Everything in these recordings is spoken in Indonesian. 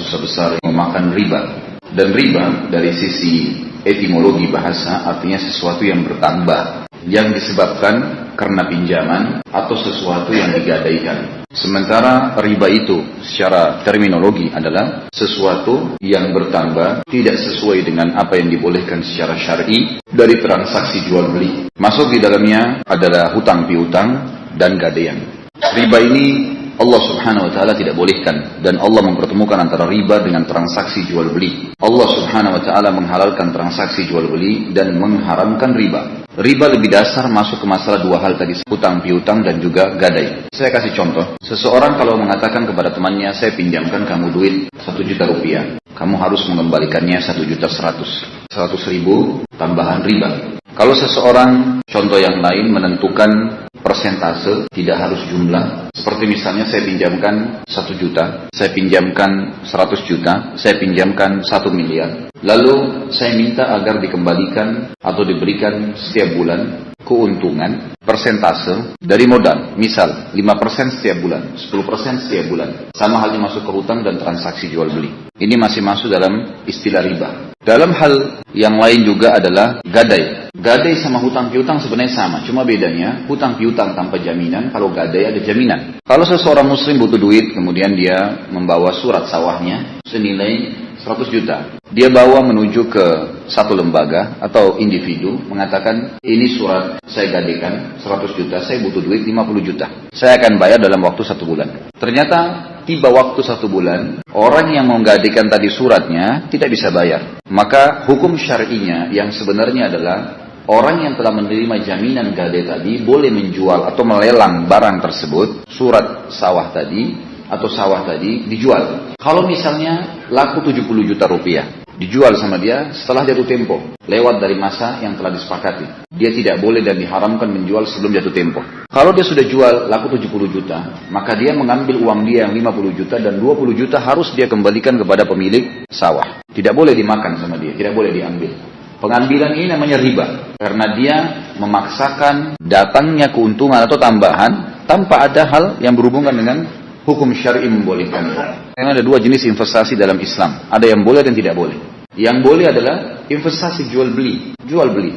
dosa besar memakan riba. Dan riba dari sisi etimologi bahasa artinya sesuatu yang bertambah, yang disebabkan karena pinjaman atau sesuatu yang digadaikan. Sementara riba itu secara terminologi adalah sesuatu yang bertambah tidak sesuai dengan apa yang dibolehkan secara syar'i dari transaksi jual beli. Masuk di dalamnya adalah hutang piutang dan gadaian. Riba ini Allah subhanahu wa ta'ala tidak bolehkan, dan Allah mempertemukan antara riba dengan transaksi jual beli. Allah subhanahu wa ta'ala menghalalkan transaksi jual beli dan mengharamkan riba. Riba lebih dasar masuk ke masalah dua hal tadi, hutang piutang dan juga gadai. Saya kasih contoh, seseorang kalau mengatakan kepada temannya, saya pinjamkan kamu duit 1 juta rupiah, kamu harus mengembalikannya 1.100.000 tambahan riba. Kalau seseorang, contoh yang lain, menentukan persentase, tidak harus jumlah. Seperti misalnya saya pinjamkan 1 juta, saya pinjamkan 100 juta, saya pinjamkan 1 miliar. Lalu saya minta agar dikembalikan atau diberikan setiap bulan keuntungan persentase dari modal. Misal 5% setiap bulan, 10% setiap bulan. Sama halnya masuk ke hutang dan transaksi jual beli. Ini masih masuk dalam istilah riba. Dalam hal yang lain juga adalah gadai. Gadai sama hutang piutang sebenarnya sama, cuma bedanya hutang piutang tanpa jaminan, kalau gadai ada jaminan. Kalau seseorang muslim butuh duit, kemudian dia membawa surat sawahnya senilai 100 juta. Dia bawa menuju ke satu lembaga atau individu, mengatakan ini surat saya gadaikan 100 juta, saya butuh duit 50 juta. Saya akan bayar dalam waktu 1 bulan. Ternyata tiba waktu 1 bulan, orang yang menggadaikan tadi suratnya tidak bisa bayar. Maka hukum syar'inya yang sebenarnya adalah orang yang telah menerima jaminan gadai tadi boleh menjual atau melelang barang tersebut, surat sawah tadi atau sawah tadi dijual. Kalau misalnya laku 70 juta rupiah, dijual sama dia setelah jatuh tempo, lewat dari masa yang telah disepakati. Dia tidak boleh dan diharamkan menjual sebelum jatuh tempo. Kalau dia sudah jual laku 70 juta, maka dia mengambil uang dia yang 50 juta dan 20 juta harus dia kembalikan kepada pemilik sawah. Tidak boleh dimakan sama dia, tidak boleh diambil. Pengambilan ini namanya riba, karena dia memaksakan datangnya keuntungan atau tambahan tanpa ada hal yang berhubungan dengan hukum syar'i membolehkan. Karena ada 2 jenis investasi dalam Islam, ada yang boleh dan tidak boleh. Yang boleh adalah investasi jual beli,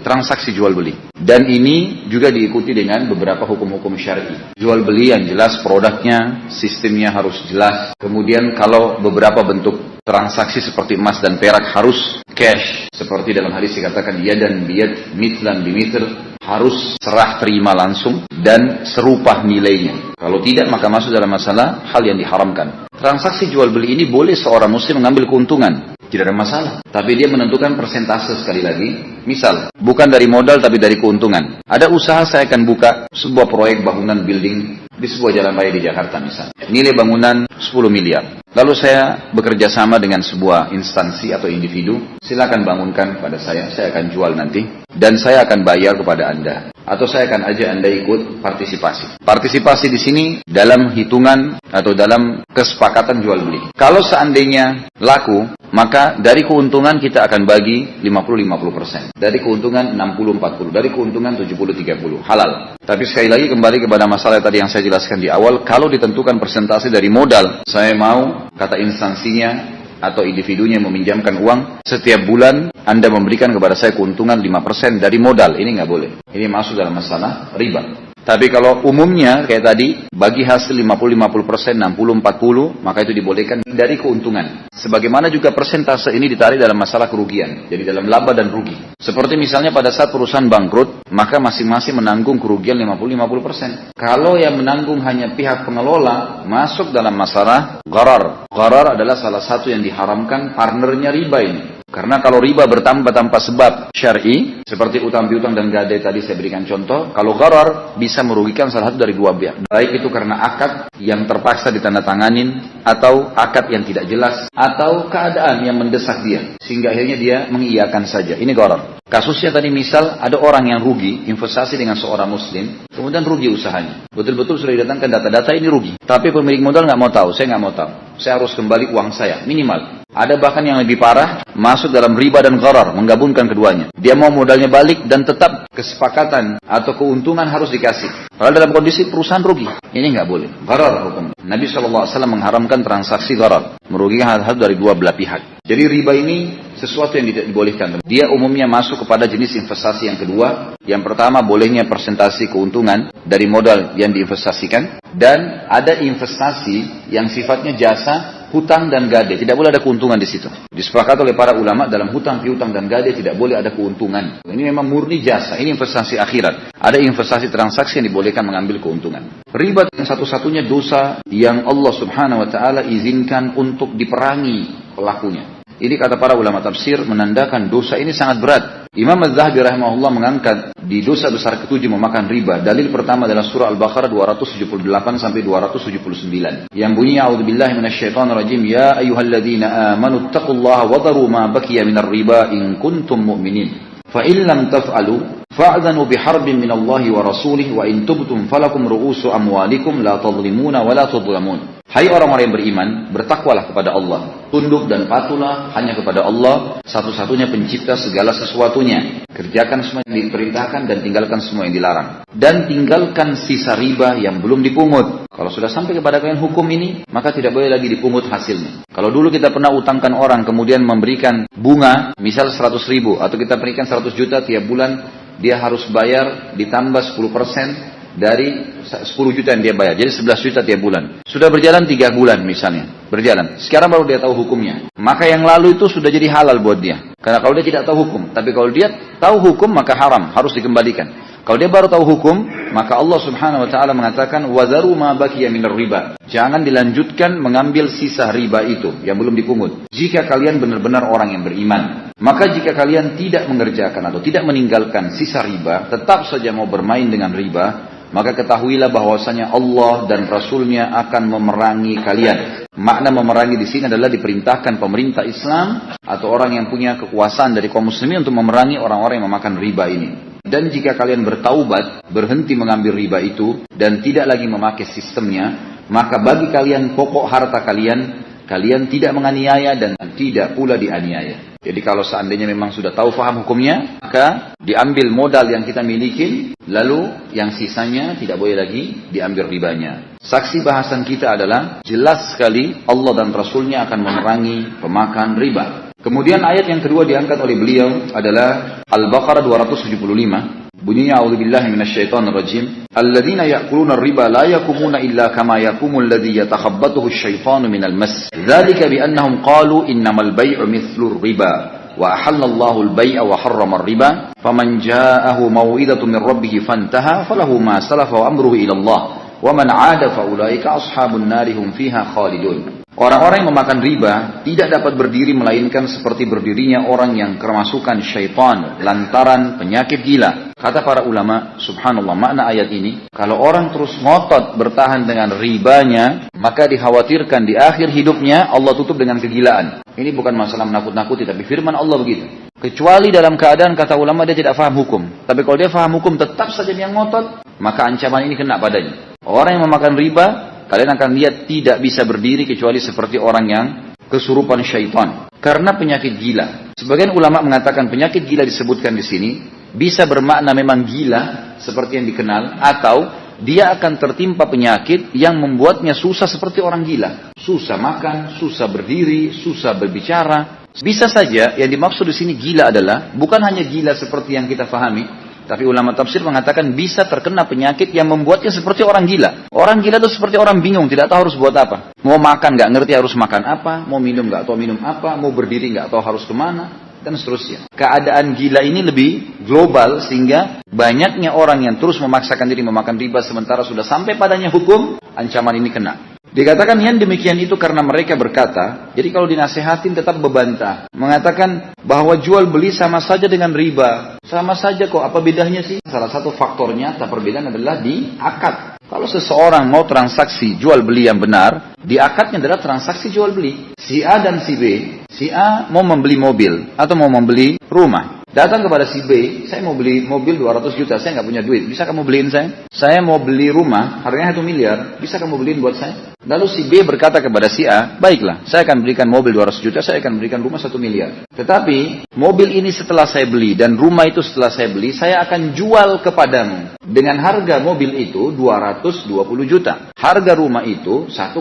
transaksi jual beli. Dan ini juga diikuti dengan beberapa hukum-hukum syar'i. Jual beli yang jelas produknya, sistemnya harus jelas. Kemudian kalau beberapa bentuk transaksi seperti emas dan perak harus cash. Seperti dalam hadis dikatakan yadan biyad mitlan bimitr, harus serah terima langsung dan serupa nilainya. Kalau tidak maka masuk dalam masalah hal yang diharamkan. Transaksi jual beli ini boleh seorang muslim mengambil keuntungan, tidak ada masalah. Tapi dia menentukan persentase sekali lagi. Misal, bukan dari modal tapi dari keuntungan. Ada usaha saya akan buka sebuah proyek bangunan building di sebuah jalan raya di Jakarta misal. Nilai bangunan 10 miliar. Lalu saya bekerja sama dengan sebuah instansi atau individu. Silakan bangunkan pada saya akan jual nanti. Dan saya akan bayar kepada Anda. Atau saya akan ajak Anda ikut partisipasi. Partisipasi di sini dalam hitungan atau dalam kesepakatan jual beli. Kalau seandainya laku, maka dari keuntungan kita akan bagi 50-50%. Dari keuntungan 60-40. Dari keuntungan 70-30. Halal. Tapi sekali lagi kembali kepada masalah tadi yang saya jelaskan di awal. Kalau ditentukan persentase dari modal, saya mau, kata instansinya atau individunya meminjamkan uang, setiap bulan Anda memberikan kepada saya keuntungan 5% dari modal. Ini nggak boleh. Ini masuk dalam masalah riba. Tapi kalau umumnya kayak tadi, bagi hasil 50-50%, 60-40, maka itu dibolehkan dari keuntungan. Sebagaimana juga persentase ini ditarik dalam masalah kerugian. Jadi dalam laba dan rugi. Seperti misalnya pada saat perusahaan bangkrut, maka masing-masing menanggung kerugian 50-50%. Kalau yang menanggung hanya pihak pengelola, masuk dalam masalah gharar. Gharar adalah salah satu yang diharamkan partnernya riba ini. Karena kalau riba bertambah tanpa sebab syar'i, seperti utang piutang dan gadai tadi saya berikan contoh, kalau gharar bisa merugikan salah satu dari dua pihak. Baik itu karena akad yang terpaksa ditandatanganin, atau akad yang tidak jelas, atau keadaan yang mendesak dia, sehingga akhirnya dia mengiyakan saja. Ini gharar. Kasusnya tadi misal ada orang yang rugi investasi dengan seorang muslim, kemudian rugi usahanya. Betul-betul sudah didatangkan data-data ini rugi. Tapi pemilik modal nggak mau tahu, saya nggak mau tahu. Saya harus kembali uang saya, minimal. Ada bahkan yang lebih parah, masuk dalam riba dan gharar, menggabungkan keduanya. Dia mau modalnya balik dan tetap kesepakatan atau keuntungan harus dikasih. Padahal dalam kondisi perusahaan rugi. Ini nggak boleh. Gharar hukum. Nabi SAW mengharamkan transaksi gharar, merugikan hal-hal dari dua belah pihak. Jadi riba ini sesuatu yang tidak dibolehkan. Dia umumnya masuk kepada jenis investasi yang kedua. Yang pertama bolehnya persentase keuntungan dari modal yang diinvestasikan. Dan ada investasi yang sifatnya jasa, hutang dan gade. Tidak boleh ada keuntungan di situ. Disepakati oleh para ulama dalam hutang, piutang dan gade tidak boleh ada keuntungan. Ini memang murni jasa. Ini investasi akhirat. Ada investasi transaksi yang dibolehkan mengambil keuntungan. Riba satu-satunya dosa yang Allah Subhanahu wa taala izinkan untuk diperangi pelakunya. Ini kata para ulama tafsir menandakan dosa ini sangat berat. Imam Az-Zahabi rahimahullah mengangkat di dosa besar ketujuh memakan riba. Dalil pertama adalah surah Al-Baqarah 278 sampai 279. Yang bunyinya a'udzubillahi minasyaitonirrajim ya ayyuhalladzina amanu taqullaha wa dharu ma baqiya minar riba in kuntum mu'minin. Fa in lam taf'alu fa'dhanu biharbin minallahi wa rasulih wa in tubtum falakum ru'usu amwalikum la tadhlimuna wa la tudhlamun. Hai orang-orang yang beriman, bertakwalah kepada Allah. Tunduk dan patuhlah hanya kepada Allah, satu-satunya pencipta segala sesuatunya. Kerjakan semua yang diperintahkan dan tinggalkan semua yang dilarang. Dan tinggalkan sisa riba yang belum dipungut. Kalau sudah sampai kepada kalian hukum ini, maka tidak boleh lagi dipungut hasilnya. Kalau dulu kita pernah utangkan orang kemudian memberikan bunga, misal 100 ribu, atau kita berikan 100 juta tiap bulan, dia harus bayar ditambah 10% dari 10 juta yang dia bayar. Jadi 11 juta tiap bulan. Sudah berjalan 3 bulan misalnya. Berjalan. Sekarang baru dia tahu hukumnya. Maka yang lalu itu sudah jadi halal buat dia. Karena kalau dia tidak tahu hukum. Tapi kalau dia tahu hukum maka haram. Harus dikembalikan. Kalau dia baru tahu hukum, maka Allah Subhanahu wa taala mengatakan wadharu ma baqiya minar riba. Jangan dilanjutkan mengambil sisa riba itu yang belum dipungut. Jika kalian benar-benar orang yang beriman. Maka jika kalian tidak mengerjakan atau tidak meninggalkan sisa riba, tetap saja mau bermain dengan riba, maka ketahuilah bahwasanya Allah dan Rasulnya akan memerangi kalian. Makna memerangi di sini adalah diperintahkan pemerintah Islam atau orang yang punya kekuasaan dari kaum muslimin untuk memerangi orang-orang yang memakan riba ini. Dan jika kalian bertaubat, berhenti mengambil riba itu dan tidak lagi memakai sistemnya, maka bagi kalian pokok harta kalian, kalian tidak menganiaya dan tidak pula dianiaya. Jadi kalau seandainya memang sudah tahu faham hukumnya, maka diambil modal yang kita miliki, lalu yang sisanya tidak boleh lagi diambil ribanya. Saksi bahasan kita adalah jelas sekali Allah dan Rasulnya akan memerangi pemakan riba. Kemudian ayat yang kedua diangkat oleh beliau adalah Al-Baqarah 275. Bunyinya a'udzubillahi minasyaitonirrajim. Alladzina ya'kuluna ar-riba la yakumuna illa kama yakumul ladzi yatakhabbathu asy-syaitanu minal mas. Dzalika bi annahum qalu innamal bay'u mithlu ar-riba wa ahallallahu al-bay'a wa harrama ar-riba. Faman ja'ahu maw'idhatun min rabbih fantaha falahu ma salafa wa amruhu ila Allah. Wa man 'ada fa ulaika ashabun nari hum fiha khalidun. Orang-orang yang memakan riba tidak dapat berdiri melainkan seperti berdirinya orang yang kermasukan syaitan lantaran penyakit gila. Kata para ulama, subhanallah, makna ayat ini, kalau orang terus ngotot bertahan dengan ribanya, maka dikhawatirkan di akhir hidupnya Allah tutup dengan kegilaan. Ini bukan masalah menakut-nakuti, tapi firman Allah begitu. Kecuali dalam keadaan, kata ulama, dia tidak faham hukum. Tapi kalau dia faham hukum tetap saja dia ngotot, maka ancaman ini kena padanya. Orang yang memakan riba, kalian akan lihat tidak bisa berdiri kecuali seperti orang yang kesurupan syaitan. Karena penyakit gila. Sebagian ulama mengatakan penyakit gila disebutkan di sini bisa bermakna memang gila seperti yang dikenal, atau dia akan tertimpa penyakit yang membuatnya susah seperti orang gila. Susah makan, susah berdiri, susah berbicara. Bisa saja yang dimaksud di sini gila adalah bukan hanya gila seperti yang kita fahami, tapi ulama tafsir mengatakan bisa terkena penyakit yang membuatnya seperti orang gila. Orang gila itu seperti orang bingung, tidak tahu harus buat apa. Mau makan nggak ngerti harus makan apa, mau minum nggak tahu minum apa, mau berdiri nggak tahu harus kemana, dan seterusnya. Keadaan gila ini lebih global sehingga banyaknya orang yang terus memaksakan diri memakan riba sementara sudah sampai padanya hukum, ancaman ini kena. Dikatakan yang demikian itu karena mereka berkata, jadi kalau dinasehatin tetap bebantah. Mengatakan bahwa jual beli sama saja dengan riba. Sama saja kok, apa bedanya sih? Salah satu faktornya, perbedaan adalah di akad. Kalau seseorang mau transaksi jual beli yang benar, di akadnya adalah transaksi jual beli. Si A dan si B. Si A mau membeli mobil atau mau membeli rumah. Datang kepada si B, saya mau beli mobil 200 juta, saya nggak punya duit, bisa kamu beliin saya? Saya mau beli rumah, harganya 1 miliar, bisa kamu beliin buat saya? Lalu si B berkata kepada si A, baiklah, saya akan belikan mobil 200 juta, saya akan belikan rumah 1 miliar. Tetapi, mobil ini setelah saya beli, dan rumah itu setelah saya beli, saya akan jual kepadamu. Dengan harga mobil itu 220 juta. Harga rumah itu 1,2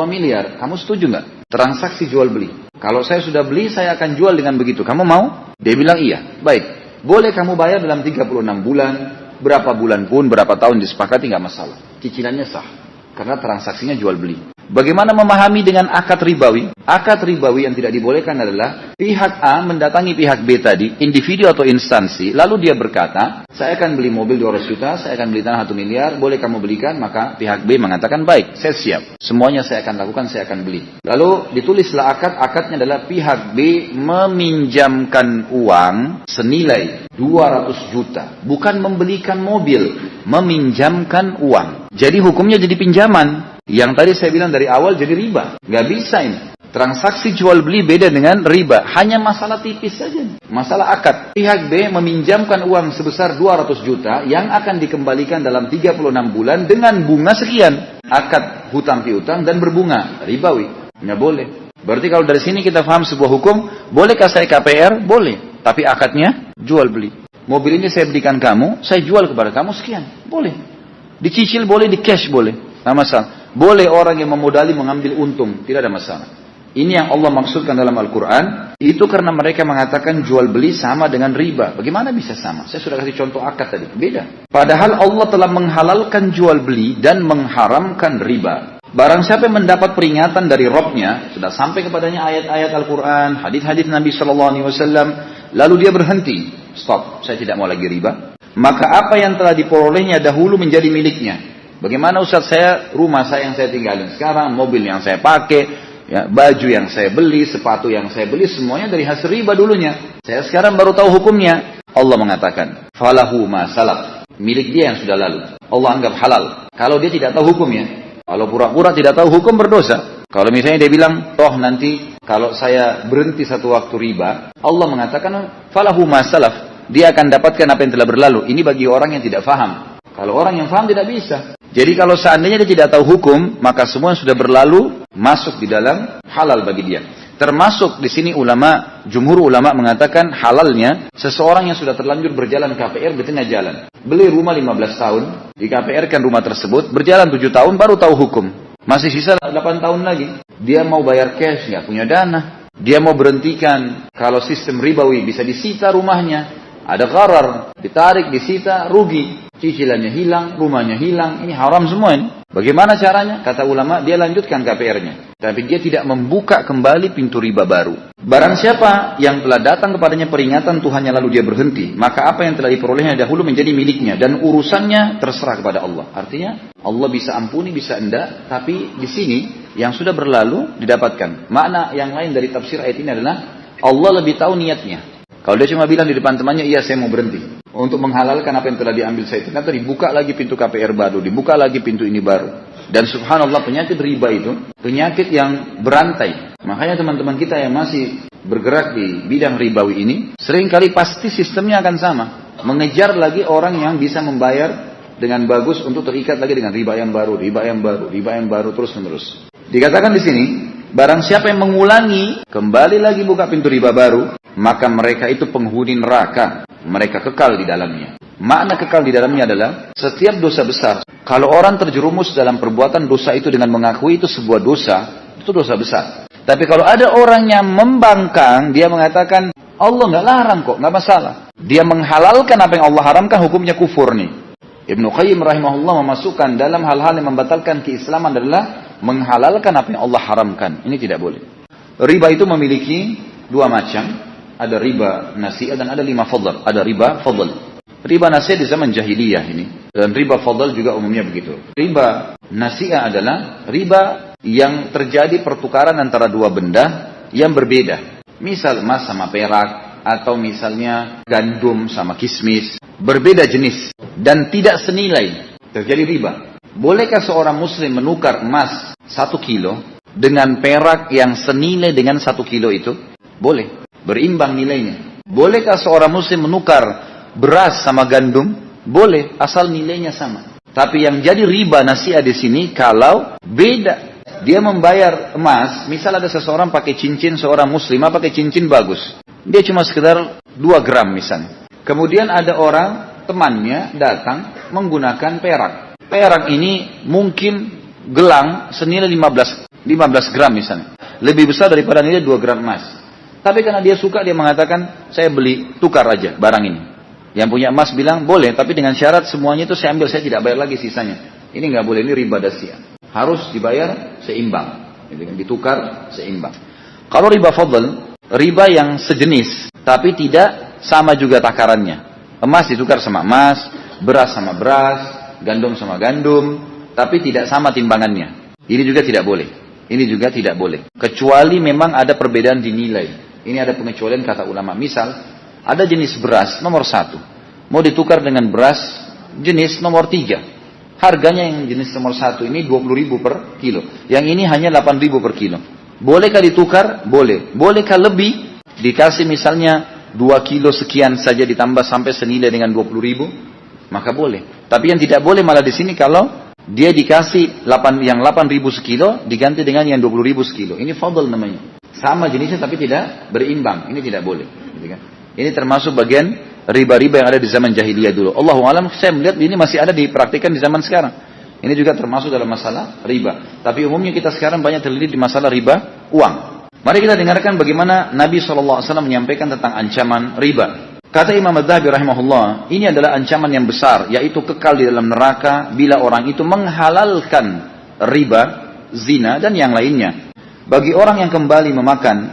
miliar. Kamu setuju nggak? Transaksi jual beli. Kalau saya sudah beli, saya akan jual dengan begitu. Kamu mau? Dia bilang iya. Baik. Boleh kamu bayar dalam 36 bulan. Berapa bulan pun, berapa tahun disepakati, nggak masalah. Cicilannya sah. Karena transaksinya jual beli. Bagaimana memahami dengan akad ribawi? Akad ribawi yang tidak dibolehkan adalah pihak A mendatangi pihak B tadi, individu atau instansi, lalu dia berkata, saya akan beli mobil 200 juta, saya akan beli tanah 1 miliar, boleh kamu belikan? Maka pihak B mengatakan, baik, saya siap. Semuanya saya akan lakukan, saya akan beli. Lalu ditulislah akadnya adalah pihak B meminjamkan uang senilai 200 juta. Bukan membelikan mobil, meminjamkan uang. Jadi hukumnya jadi pinjaman. Yang tadi saya bilang dari awal jadi riba. Nggak bisa ini. Transaksi jual beli beda dengan riba. Hanya masalah tipis saja. Masalah akad. Pihak B meminjamkan uang sebesar 200 juta yang akan dikembalikan dalam 36 bulan dengan bunga sekian. Akad hutang piutang dan berbunga. Ribawi. Nggak boleh. Berarti kalau dari sini kita paham sebuah hukum. Bolehkah saya KPR? Boleh. Tapi akadnya jual beli. Mobil ini saya belikan kamu. Saya jual kepada kamu sekian. Boleh. Dicicil boleh, di cash boleh. Nggak masalah. Boleh orang yang memodali mengambil untung, tidak ada masalah. Ini yang Allah maksudkan dalam Al-Quran. Itu karena mereka mengatakan jual beli sama dengan riba. Bagaimana bisa sama? Saya sudah kasih contoh akad tadi. Beda. Padahal Allah telah menghalalkan jual beli dan mengharamkan riba. Barang siapa yang mendapat peringatan dari Rabb-nya, sudah sampai kepadanya ayat-ayat Al-Quran, hadis-hadis Nabi SAW, lalu dia berhenti. Stop, saya tidak mau lagi riba. Maka apa yang telah diperolehnya dahulu menjadi miliknya. Bagaimana Ustaz, rumah saya yang saya tinggalin sekarang, mobil yang saya pakai, ya, baju yang saya beli, sepatu yang saya beli, semuanya dari hasil riba dulunya. Saya sekarang baru tahu hukumnya. Allah mengatakan, falahu ma salaf, milik dia yang sudah lalu. Allah anggap halal. Kalau dia tidak tahu hukumnya, kalau pura-pura tidak tahu hukum berdosa. Kalau misalnya dia bilang, toh nanti kalau saya berhenti satu waktu riba, Allah mengatakan, falahu ma salaf, dia akan dapatkan apa yang telah berlalu. Ini bagi orang yang tidak faham. Kalau orang yang faham tidak bisa. Jadi kalau seandainya dia tidak tahu hukum, maka semua yang sudah berlalu masuk di dalam halal bagi dia. Termasuk di sini jumhur ulama mengatakan halalnya seseorang yang sudah terlanjur berjalan KPR di tengah jalan. Beli rumah 15 tahun, di KPR-kan rumah tersebut, berjalan 7 tahun baru tahu hukum. Masih sisa 8 tahun lagi. Dia mau bayar cash, nggak punya dana. Dia mau berhentikan, kalau sistem ribawi bisa disita rumahnya. Ada gharar, ditarik, disita, rugi. Cicilannya hilang, rumahnya hilang, ini haram semua ini. Bagaimana caranya? Kata ulama, dia lanjutkan KPR-nya. Tapi dia tidak membuka kembali pintu riba baru. Barang siapa yang telah datang kepadanya peringatan Tuhannya lalu dia berhenti, maka apa yang telah diperolehnya dahulu menjadi miliknya. Dan urusannya terserah kepada Allah. Artinya, Allah bisa ampuni, bisa enggak. Tapi di sini, yang sudah berlalu didapatkan. Makna yang lain dari tafsir ayat ini adalah, Allah lebih tahu niatnya. Kalau dia cuma bilang di depan temannya, iya saya mau berhenti. Untuk menghalalkan apa yang telah diambil saya. Ternyata dibuka lagi pintu KPR baru. Dibuka lagi pintu ini baru. Dan subhanallah penyakit riba itu. Penyakit yang berantai. Makanya teman-teman kita yang masih bergerak di bidang ribawi ini. Seringkali pasti sistemnya akan sama. Mengejar lagi orang yang bisa membayar dengan bagus untuk terikat lagi dengan riba yang baru. Riba yang baru. Riba yang baru terus menerus. Dikatakan di sini. Barang siapa yang mengulangi. Kembali lagi buka pintu riba baru. Maka mereka itu penghuni neraka. Mereka kekal di dalamnya. Makna kekal di dalamnya adalah setiap dosa besar. Kalau orang terjerumus dalam perbuatan dosa itu dengan mengakui itu sebuah dosa, itu dosa besar. Tapi kalau ada orang yang membangkang, dia mengatakan Allah nggak larang kok, nggak masalah. Dia menghalalkan apa yang Allah haramkan, hukumnya kufur nih. Ibnu Qayyim rahimahullah memasukkan dalam hal-hal yang membatalkan keislaman adalah menghalalkan apa yang Allah haramkan. Ini tidak boleh. Riba itu memiliki dua macam. Ada riba nasi'ah dan ada 5 fadl. Ada riba fadl. Riba nasi'ah di zaman jahiliyah ini. Dan riba fadl juga umumnya begitu. Riba nasi'ah adalah riba yang terjadi pertukaran antara dua benda yang berbeda. Misal emas sama perak. Atau misalnya gandum sama kismis. Berbeda jenis. Dan tidak senilai. Terjadi riba. Bolehkah seorang muslim menukar emas 1 kilo dengan perak yang senilai dengan 1 kilo itu? Boleh. Berimbang nilainya. Bolehkah seorang muslim menukar beras sama gandum? Boleh, asal nilainya sama. Tapi yang jadi riba nasiah di sini kalau beda. Dia membayar emas, misal ada seseorang pakai cincin, seorang muslimah pakai cincin bagus. Dia cuma sekedar 2 gram misalnya. Kemudian ada orang, temannya datang menggunakan perak. Perak ini mungkin gelang senilai 15 gram misalnya. Lebih besar daripada nilai 2 gram emas. Tapi karena dia suka, dia mengatakan, saya beli, tukar aja barang ini. Yang punya emas bilang, boleh, tapi dengan syarat semuanya itu saya ambil, saya tidak bayar lagi sisanya. Ini nggak boleh, ini riba nasiah. Harus dibayar seimbang, ditukar seimbang. Kalau riba fadl, riba yang sejenis, tapi tidak sama juga takarannya. Emas ditukar sama emas, beras sama beras, gandum sama gandum, tapi tidak sama timbangannya. Ini juga tidak boleh. Ini juga tidak boleh. Kecuali memang ada perbedaan di nilai. Ini ada pengecualian kata ulama. Misal, ada jenis beras nomor 1, mau ditukar dengan beras jenis nomor 3. Harganya yang jenis nomor 1 ini 20.000 per kilo. Yang ini hanya 8.000 per kilo. Bolehkah ditukar? Boleh. Bolehkah lebih? Dikasih misalnya 2 kilo sekian saja ditambah sampai senilai dengan 20.000? Maka boleh. Tapi yang tidak boleh malah di sini kalau dia dikasih yang 8.000 sekilo diganti dengan yang 20.000 sekilo. Ini fadl namanya. Sama jenisnya tapi tidak berimbang. Ini tidak boleh. Ini termasuk bagian riba-riba yang ada di zaman jahiliyah dulu. Allahu alam, saya melihat ini masih ada dipraktikkan di zaman sekarang. Ini juga termasuk dalam masalah riba. Tapi umumnya kita sekarang banyak terlilit di masalah riba uang. Mari kita dengarkan bagaimana Nabi SAW menyampaikan tentang ancaman riba. Kata Imam Adz-Dzahabi rahimahullah, ini adalah ancaman yang besar, yaitu kekal di dalam neraka bila orang itu menghalalkan riba, zina, dan yang lainnya. Bagi orang yang kembali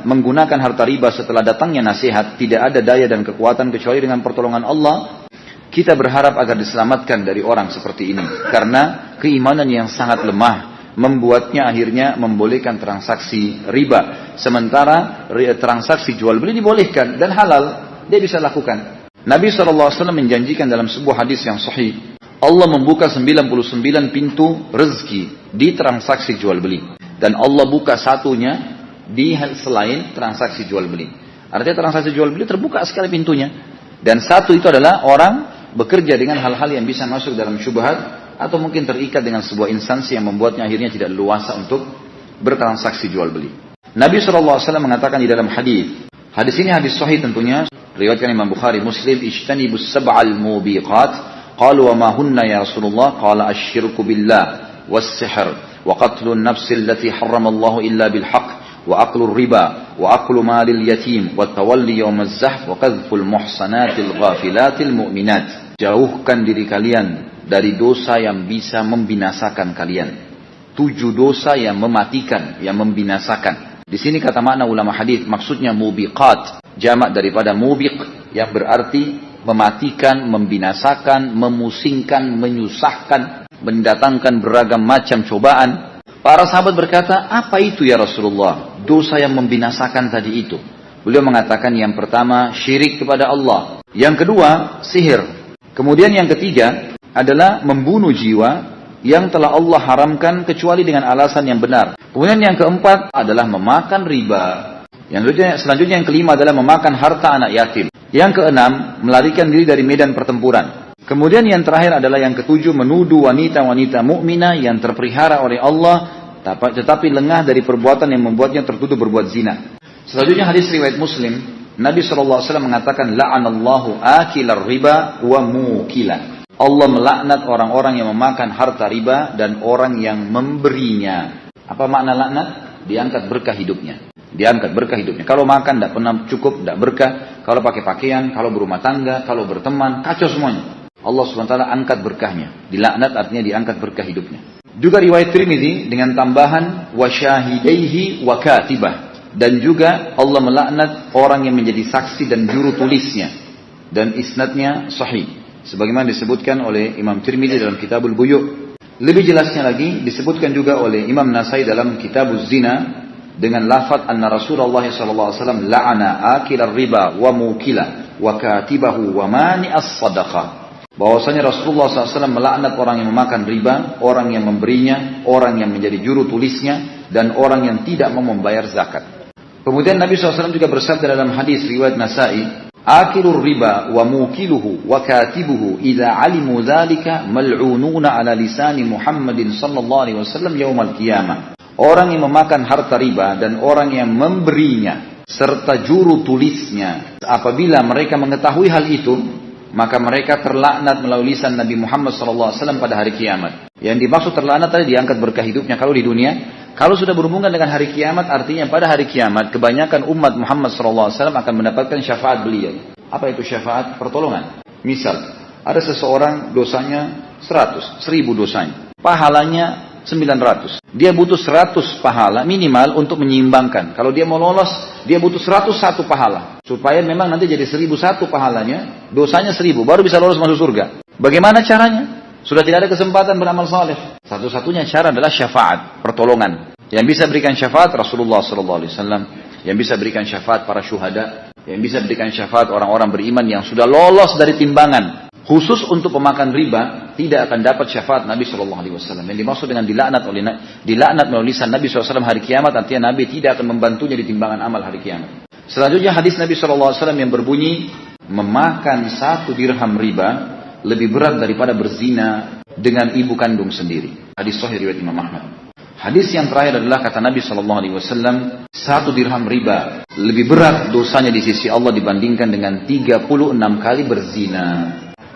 menggunakan harta riba setelah datangnya nasihat, tidak ada daya dan kekuatan kecuali dengan pertolongan Allah. Kita berharap agar diselamatkan dari orang seperti ini. Karena keimanan yang sangat lemah membuatnya akhirnya membolehkan transaksi riba. Sementara transaksi jual beli dibolehkan dan halal, dia bisa lakukan. Nabi SAW menjanjikan dalam sebuah hadis yang sahih, Allah membuka 99 pintu rezeki di transaksi jual beli. Dan Allah buka satunya di selain transaksi jual beli. Artinya transaksi jual beli terbuka sekali pintunya. Dan satu itu adalah orang bekerja dengan hal-hal yang bisa masuk dalam syubhat atau mungkin terikat dengan sebuah instansi yang membuatnya akhirnya tidak luasa untuk bertransaksi jual beli. Nabi SAW mengatakan di dalam hadis. Hadis ini hadis sahih tentunya. Riwayatkan Imam Bukhari, Muslim, ijtanibus sab'al mubiqat. Qalu wa ma hunna ya Rasulullah? Qala asyirku billah was-sihr. وقتل النفس التي حرم الله إلا بالحق وأكل الربا وأكل مال اليتيم والتولي يوم الزحف وقذف المحصنات الغافلات المؤمنات. Jauhkan diri kalian dari dosa yang bisa membinasakan kalian. 7 dosa yang mematikan, yang membinasakan. Di sini kata makna ulama hadis maksudnya mubiqat, jamak daripada mubiq yang berarti mematikan, membinasakan, memusingkan, menyusahkan, mendatangkan beragam macam cobaan. Para sahabat berkata, apa itu ya Rasulullah? Dosa yang membinasakan tadi itu. Beliau mengatakan yang pertama syirik kepada Allah. Yang kedua sihir. Kemudian yang ketiga adalah membunuh jiwa yang telah Allah haramkan kecuali dengan alasan yang benar. Kemudian yang keempat adalah memakan riba. Yang selanjutnya yang kelima adalah memakan harta anak yatim. Yang keenam melarikan diri dari medan pertempuran. Kemudian yang terakhir adalah yang ketujuh, menuduh wanita-wanita mukminah yang terpelihara oleh Allah, tetapi lengah dari perbuatan yang membuatnya tertuduh berbuat zina. Selanjutnya hadis riwayat Muslim, Nabi SAW mengatakan, la'anallahu akilar riba wa mukila. Allah melaknat orang-orang yang memakan harta riba dan orang yang memberinya. Apa makna laknat? Diangkat berkah hidupnya. Diangkat berkah hidupnya. Kalau makan tidak pernah cukup, tidak berkah. Kalau pakai pakaian, kalau berumah tangga, kalau berteman, kacau semuanya. Allah SWT angkat berkahnya. Dilaknat artinya diangkat berkah hidupnya. Juga riwayat Tirmidzi dengan tambahan wa syahidaihi wa katibah. Dan juga Allah melaknat orang yang menjadi saksi dan juru tulisnya. Dan isnadnya sahih. Sebagaimana disebutkan oleh Imam Tirmidzi dalam Kitabul Buyu'. Lebih jelasnya lagi disebutkan juga oleh Imam Nasai dalam Kitabuz Zina dengan lafaz anna Rasulullah SAW la'ana akilar riba wa mukila wa katibahu wa mani'as sadaqah. Bahwasanya Rasulullah SAW melaknat orang yang memakan riba, orang yang memberinya, orang yang menjadi juru tulisnya, dan orang yang tidak mau membayar zakat. Kemudian Nabi SAW juga bersabda dalam hadis riwayat Nasai, Akilur riba wa mukiluhu wa katibuhu idza alimu dzalika mal'ununa ala lisani Muhammadin sallallahu alaihi wasallam yaumal qiyamah. Orang yang memakan harta riba dan orang yang memberinya serta juru tulisnya, apabila mereka mengetahui hal itu, maka mereka terlaknat melalui lisan Nabi Muhammad sallallahu alaihi wasallam pada hari kiamat. Yang dimaksud terlaknat tadi diangkat berkah hidupnya kalau di dunia. Kalau sudah berhubungan dengan hari kiamat, artinya pada hari kiamat kebanyakan umat Muhammad sallallahu alaihi wasallam akan mendapatkan syafaat beliau. Apa itu syafaat? Pertolongan. Misal, ada seseorang dosanya 100, 1000 dosanya. Pahalanya 900. Dia butuh 100 pahala minimal untuk menyeimbangkan. Kalau dia mau lolos, dia butuh 101 pahala. Supaya memang nanti jadi 1001 pahalanya, dosanya 1000, baru bisa lolos masuk surga. Bagaimana caranya? Sudah tidak ada kesempatan beramal saleh. Satu-satunya cara adalah syafaat, pertolongan. Yang bisa berikan syafaat Rasulullah SAW. Yang bisa berikan syafaat para syuhada. Yang bisa berikan syafaat orang-orang beriman yang sudah lolos dari timbangan. Khusus untuk pemakan riba tidak akan dapat syafaat Nabi SAW. Yang dimaksud dengan dilaknat melalui lisan Nabi SAW hari kiamat, artinya Nabi tidak akan membantunya di timbangan amal hari kiamat. Selanjutnya hadis Nabi SAW yang berbunyi, memakan 1 dirham riba lebih berat daripada berzina dengan ibu kandung sendiri. Hadis sahih riwayat Imam Ahmad. Hadis yang terakhir adalah kata Nabi SAW, 1 dirham riba lebih berat dosanya di sisi Allah dibandingkan dengan 36 kali berzina.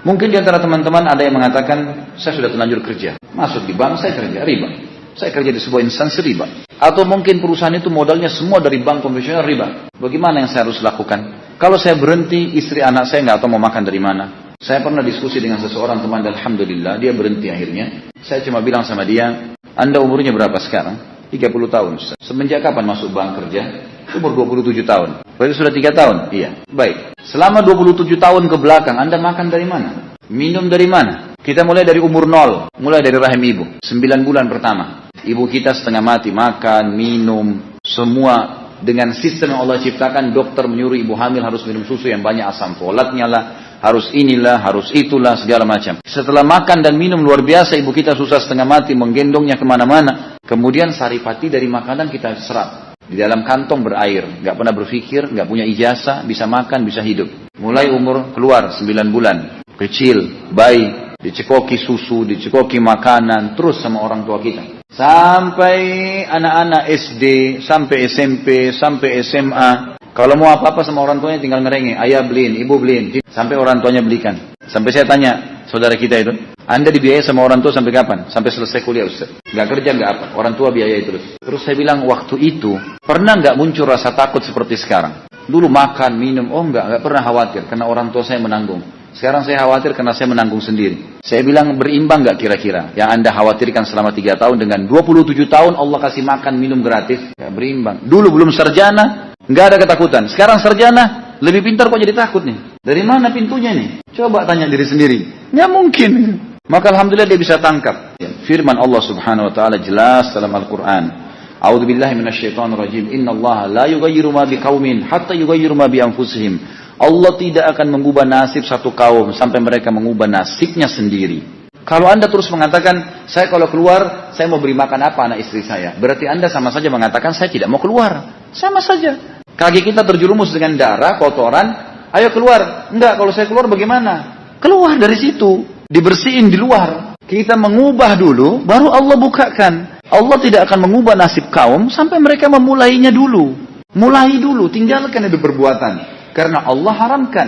Mungkin di antara teman-teman ada yang mengatakan, saya sudah terlanjur kerja, masuk di bank, saya kerja riba. Saya kerja di sebuah instansi riba. Atau mungkin perusahaan itu modalnya semua dari bank konvensional riba. Bagaimana yang saya harus lakukan? Kalau saya berhenti, istri anak saya nggak tahu mau makan dari mana. Saya pernah diskusi dengan seseorang teman dan alhamdulillah dia berhenti akhirnya. Saya cuma bilang sama dia, Anda umurnya berapa sekarang? 30 tahun. Semenjak kapan masuk bank kerja? Umur 27 tahun. Berarti sudah 3 tahun? Iya. Baik. Selama 27 tahun ke belakang Anda makan dari mana? Minum dari mana? Kita mulai dari umur 0. Mulai dari rahim ibu. 9 bulan pertama. Ibu kita setengah mati. Makan, minum, semua. Dengan sistem yang Allah ciptakan, dokter menyuruh ibu hamil harus minum susu yang banyak asam folatnya lah. Harus inilah, harus itulah, segala macam. Setelah makan dan minum luar biasa, ibu kita susah setengah mati, menggendongnya kemana-mana. Kemudian saripati dari makanan kita serap. Di dalam kantong berair. Gak pernah berpikir, gak punya ijazah, bisa makan, bisa hidup. Mulai umur keluar 9 bulan. Kecil, bayi, dicekoki susu, dicekoki makanan, terus sama orang tua kita. Sampai anak-anak SD, sampai SMP, sampai SMA. Kalau mau apa-apa sama orang tuanya tinggal ngerengek. Ayah beliin, ibu beliin. Sampai orang tuanya belikan. Sampai saya tanya, saudara kita itu, Anda dibiayai sama orang tua sampai kapan? Sampai selesai kuliah Ustaz. Gak kerja, gak apa. Orang tua biayai terus. Terus saya bilang, waktu itu, pernah gak muncul rasa takut seperti sekarang? Dulu makan, minum, gak pernah khawatir. Karena orang tua saya menanggung. Sekarang saya khawatir karena saya menanggung sendiri. Saya bilang, berimbang gak kira-kira? Yang Anda khawatirkan selama 3 tahun dengan 27 tahun Allah kasih makan, minum gratis. Gak berimbang. Dulu belum sarjana, gak ada ketakutan. Sekarang sarjana, lebih pintar kok jadi takut nih. Dari mana pintunya nih? Coba tanya diri sendiri. Gak mungkin. Maka alhamdulillah dia bisa tangkap. Firman Allah subhanahu wa ta'ala jelas dalam Al-Quran. A'udzubillahi minasyaitonirrajim. Innallaha la yughayyiru ma biqaumin hatta yughayyiru ma bi anfusihim. Allah tidak akan mengubah nasib satu kaum sampai mereka mengubah nasibnya sendiri. Kalau Anda terus mengatakan, saya kalau keluar, saya mau beri makan apa anak istri saya. Berarti Anda sama saja mengatakan, saya tidak mau keluar. Sama saja. Kaki kita terjerumus dengan darah, kotoran. Ayo keluar. Enggak, kalau saya keluar bagaimana? Keluar dari situ. Dibersihin di luar. Kita mengubah dulu, baru Allah bukakan. Allah tidak akan mengubah nasib kaum sampai mereka memulainya dulu. Mulai dulu, tinggalkan itu perbuatan. Karena Allah haramkan.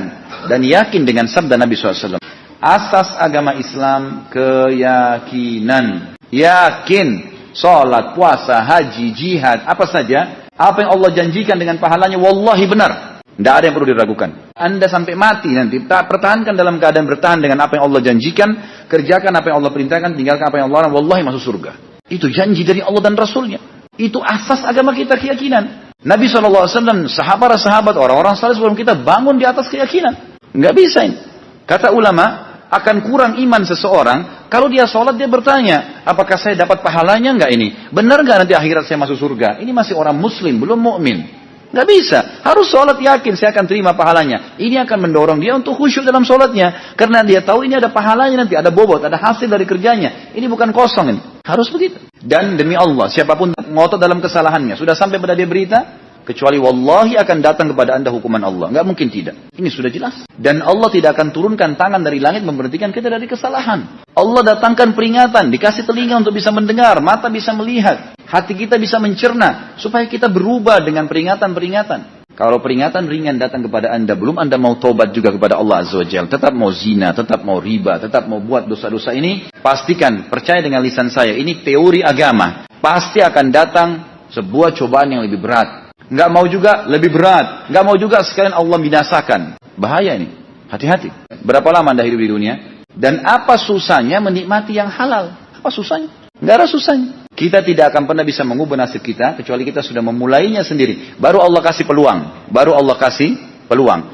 Dan yakin dengan sabda Nabi SAW. Asas agama Islam, keyakinan. Yakin. Salat, puasa, haji, jihad, apa saja. Apa yang Allah janjikan dengan pahalanya, wallahi benar. Tidak ada yang perlu diragukan. Anda sampai mati nanti, pertahankan dalam keadaan bertahan dengan apa yang Allah janjikan. Kerjakan apa yang Allah perintahkan, tinggalkan apa yang Allah larang. Wallahi masuk surga. Itu janji dari Allah dan Rasulnya. Itu asas agama kita, keyakinan. Nabi SAW, sahabat-sahabat, orang-orang saleh sebelum kita bangun di atas keyakinan. Nggak bisa ini. Kata ulama, akan kurang iman seseorang kalau dia sholat dia bertanya, apakah saya dapat pahalanya nggak ini? Benar nggak nanti akhirat saya masuk surga? Ini masih orang muslim, belum mukmin. Nggak bisa. Harus sholat yakin saya akan terima pahalanya. Ini akan mendorong dia untuk khusyuk dalam sholatnya. Karena dia tahu ini ada pahalanya nanti, ada bobot, ada hasil dari kerjanya. Ini bukan kosong ini. Harus begitu. Dan demi Allah, siapapun ngotot dalam kesalahannya, sudah sampai pada dia berita, kecuali wallahi akan datang kepada anda hukuman Allah. Nggak mungkin tidak. Ini sudah jelas. Dan Allah tidak akan turunkan tangan dari langit memberhentikan kita dari kesalahan. Allah datangkan peringatan, dikasih telinga untuk bisa mendengar, mata bisa melihat, hati kita bisa mencerna, supaya kita berubah dengan peringatan-peringatan. Kalau peringatan ringan datang kepada anda, belum anda mau tobat juga kepada Allah Azza wa Jalla, tetap mau zina, tetap mau riba, tetap mau buat dosa-dosa ini, pastikan, percaya dengan lisan saya, ini teori agama. Pasti akan datang sebuah cobaan yang lebih berat. Nggak mau juga lebih berat. Nggak mau juga sekalian Allah binasakan. Bahaya ini. Hati-hati. Berapa lama anda hidup di dunia? Dan apa susahnya menikmati yang halal? Apa susahnya? Nggak ada susahnya. Kita tidak akan pernah bisa mengubah nasib kita kecuali kita sudah memulainya sendiri. Baru Allah kasih peluang. Baru Allah kasih peluang.